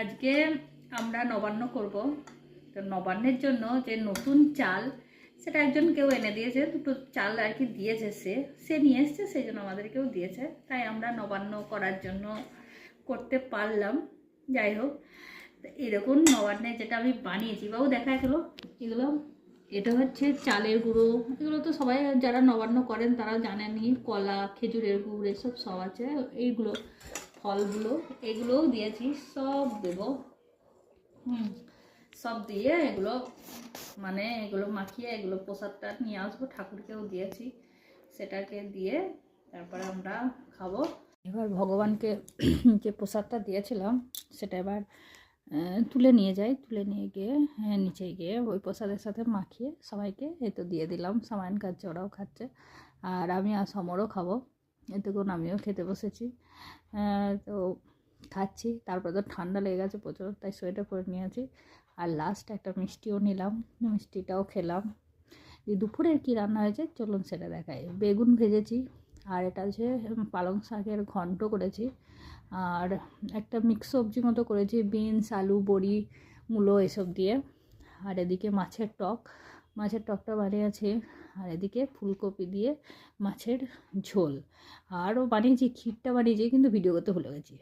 আজকে আমরা নবান্ন করব। তো নবান্নের জন্য যে নতুন চাল, সেটা একজন কেউ এনে দিয়েছে, দুটো চাল আর কি দিয়েছে, সে নিয়ে এসছে, সেই জন্য আমাদেরকেও দিয়েছে। তাই আমরা নবান্ন করার জন্য করতে পারলাম। যাই হোক, এরকম নবান্নে যেটা আমি বানিয়েছি, বাবু দেখা গেলো এগুলো, এটা হচ্ছে চালের গুঁড়ো। এগুলো তো সবাই যারা নবান্ন করেন তারা জানেনই। কলা, খেজুরের গুড়, এসব সব আছে। এইগুলো ফলগুলো, এগুলোও দিয়েছি, সব দেবো। সব দিয়ে এগুলো মানে এগুলো মাখিয়ে এগুলো প্রসাদটা নিয়ে আসবো, ঠাকুরকেও দিয়েছি। সেটাকে দিয়ে তারপরে আমরা খাবো। এবার ভগবানকে যে প্রসাদটা দিয়েছিলাম সেটা এবার তুলে নিয়ে যাই, তুলে নিয়ে গিয়ে নিচে গিয়ে ওই প্রসাদের সাথে মাখিয়ে সবাইকে এই তো দিয়ে দিলাম। সামায়ন খাচ্ছে, ওরাও খাচ্ছে, আর আমি আর সমরও খাবো। এতক্ষণ আমিও খেতে বসেছি। তো খাচ্ছি। তারপর তো ঠান্ডা লেগে গেছে প্রচুর, তাই সোয়েটার পরে নিয়েছি। আর লাস্ট একটা মিষ্টিও নিলাম, মিষ্টিটাও খেলাম। এই দুপুরের কী রান্না হয়েছে চলুন সেটা দেখাই। বেগুন ভেজেছি, আর এটা হচ্ছে পালং শাকের ঘন্ট করেছি, আর একটা মিক্স সবজি মতো করেছি, বিনস, আলু, বড়ি, মূলো এসব দিয়ে। আর এদিকে মাছের টক, মাছের টকটা বানিয়েছি। আর এদিকে ফুলকপি দিয়ে মাছের ঝোল। আরও বানিয়েছি, ক্ষীরটা বানিয়েছি, কিন্তু ভিডিও করতে ভুলে গেছি।